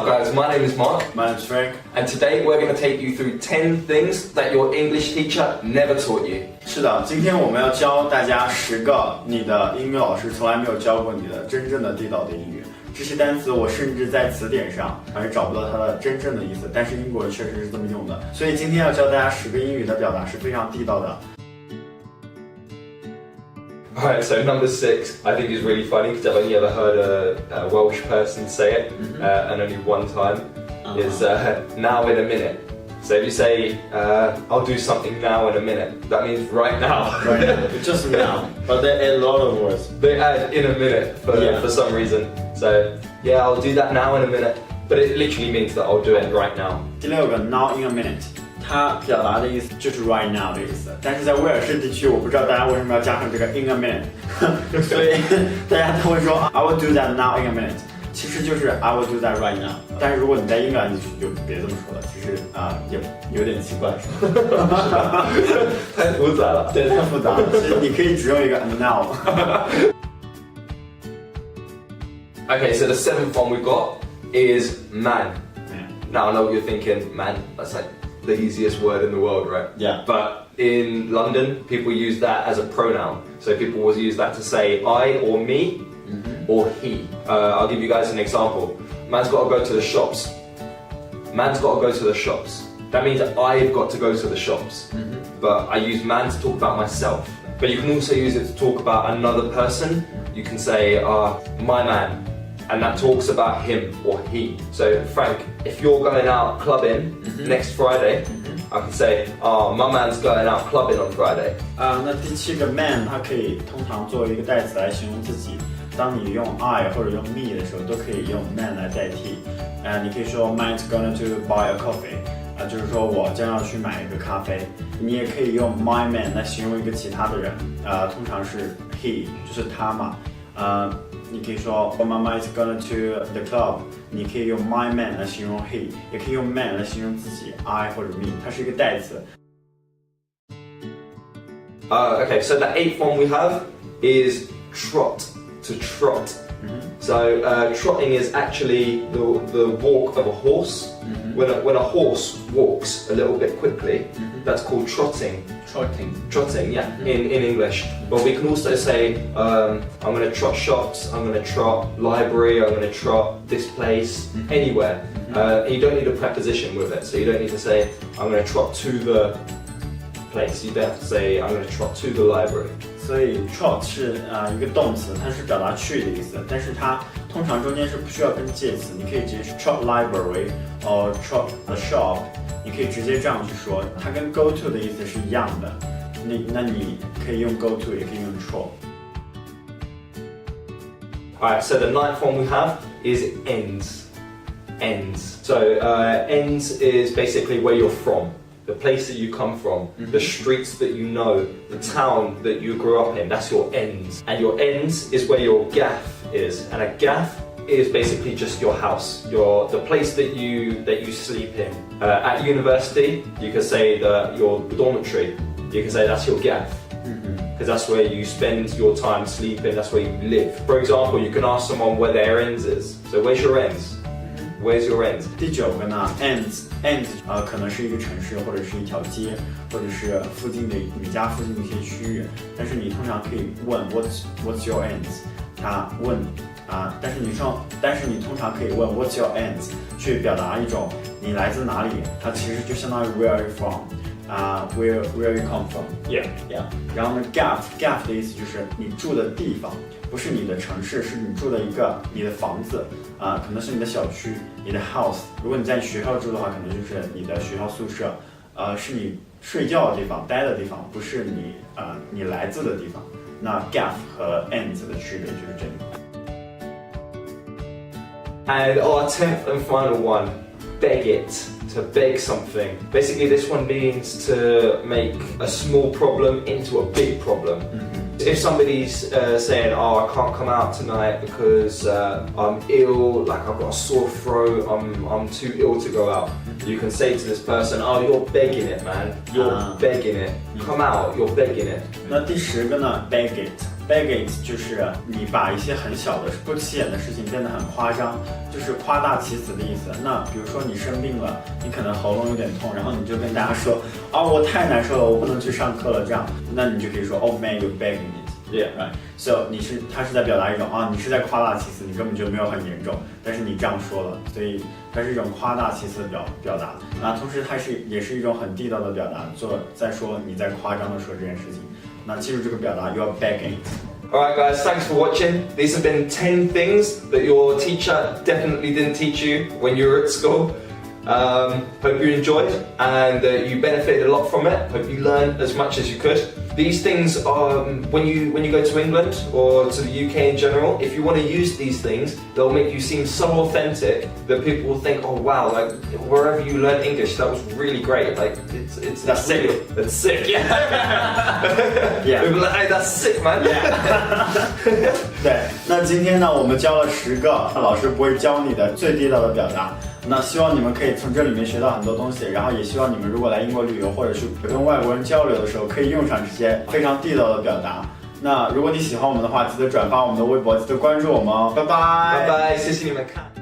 guys, my name is Mark. My name's Frank. And today we're going to take you through 10 things that your English teacher never taught you. 是的，今天我们要教大家10个你的英语老师从来没有教过你的真正的地道的英语。这些单词我甚至在词典上还是找不到它的真正的意思，但是英国人确实是这么用的。所以今天要教大家10个英语的表达是非常地道的。Alright, so number 6, I think is really funny because I've only ever heard a Welsh person say it, and only one time, is now in a minute. So if you say, I'll do something now in a minute, that means right now. Right now. Just now. But they add a lot of words. They add in a minute for some reason. So yeah, I'll do that now in a minute. But it literally means that I'll do it right now. 第6个 now in a minute， 它表达的意思就是 right now 的意思。但是在威尔士地区，我不知道大家为什么要加上这个 in a minute， 所以大家都会说 I will do that now in a minute， 其实就是 I will do that right now。但是如果你在英格兰地区，就别这么说了，其实也有点奇怪，是吧？太复杂了，对，太复杂了。其实你可以只用一个 now。Okay, so the 7th one we've got is man. Man. Now I know what you're thinking, man, that's like the easiest word in the world, right? Yeah. But in London, people use that as a pronoun. So people will use that to say I or me or he. I'll give you guys an example. Man's got to go to the shops. Man's got to go to the shops. That means I've got to go to the shops. But I use man to talk about myself. But you can also use it to talk about another person. You can say, my man. And that talks about him or he. So Frank, if you're going out clubbing next Friday, I can say, my man's going out clubbing on Friday. 那第7个 man 它可以通常作为一个代词来形容自己。当你用 I 或者用 me 的时候，都可以用 man 来代替。你可以说 man's gonna to buy a coffee， 就是说我将要去买一个咖啡。你也可以用 my man 来形容一个其他的人，通常是 he， 就是他嘛。你可以说 my man is gonna to the club， 你可以用 my man 来形容 he， 也可以用 man 来形容自己 I 或者 me， 它是一个代词。Okay, so the 8th one we have is trot, to trot. So trotting is actually the walk of a horse. When a horse walks a little bit quickly, that's called trotting. Trotting, yeah, in English. But we can also say, I'm going to trot shops, I'm going to trot library, I'm going to trot this place, anywhere. And you don't need a preposition with it, so you don't need to say, I'm going to trot to the place. You don't have to say, I'm going to trot to the library. 所以 trot 是一个动词，它是表达去的意思，但是它通常中间是不需要跟介词，你可以直接 trot library or trot the shop， 你可以直接这样去说，它跟 go to 的意思是一样的。那你可以用 go to， 也可以用 trot。Alright, so the 9th one we have is ends. Ends. So ends is basically where you're from. The place that you come from, the streets that you know, the town that you grew up in, that's your ends. And your ends is where your gaff is. And a gaff is basically just your house, the place that you sleep in. At university, you could say that your dormitory, you can say that's your gaff. Because that's where you spend your time sleeping, that's where you live. For example, you can ask someone where their ends is. So where's your ends? Where's your ends? 第9个呢 ends 可能是一个城市，或者是一条街，或者是附近的你家附近的一些区域。但是你通常可以问 What's your ends？ 他问但是你通常可以问 What's your ends？ 去表达一种你来自哪里，它其实就相当于 Where are you from？Where you come from？ Yeah. 然后呢 gaff 的意思就是你住的地方。不是你的城市，是你住的你的房子可能是你的小区，你的 house。如果你在学校住的话，可能就是你的学校宿舍，是你睡觉的地方、待的地方，不是你来自的地方。那 gaff 和 ends 的区别就是这里。And our 10th and final one, beg it. To beg something. Basically, this one means to make a small problem into a big problem. If somebody's saying, I can't come out tonight because I'm ill, like I've got a sore throat, I'm too ill to go out. You can say to this person, you're begging it, man. You're begging it. Come out, you're begging it. 那第10个呢 beg it big it 就是你把一些很小的不起眼的事情变得很夸张，就是夸大其词的意思。那比如说你生病了，你可能喉咙有点痛，然后你就跟大家说啊，我太难受了，我不能去上课了，这样，那你就可以说 Oh man, you're begging it。Yeah, right. So 他是在表达一种啊，你是在夸大其词，你根本就没有很严重，但是你这样说了，所以它是一种夸大其词的表达。那同时它也是一种很地道的表达，在说你在夸张的说这件事情。那记住这个表达 ，you're begging it. Alright guys, thanks for watching. These have been 10 things that your teacher definitely didn't teach you when you were at school. Hope you enjoyed and you benefited a lot from it. Hope you learned as much as you could. These things are, when you go to England or to the UK in general, if you want to use these things, they'll make you seem so authentic that people will think, oh wow, like wherever you learn English, that was really great. Like that's sick. That's sick. Yeah. Yeah. We'll be like, hey, that's sick, man. Yeah. 对，那今天呢，我们教了10个老师不会教你的最地道的表达。那希望你们可以从这里面学到很多东西，然后也希望你们如果来英国旅游或者是跟外国人交流的时候，可以用上这些非常地道的表达。那如果你喜欢我们的话，记得转发我们的微博，记得关注我们哦，拜拜，拜拜，谢谢你们看。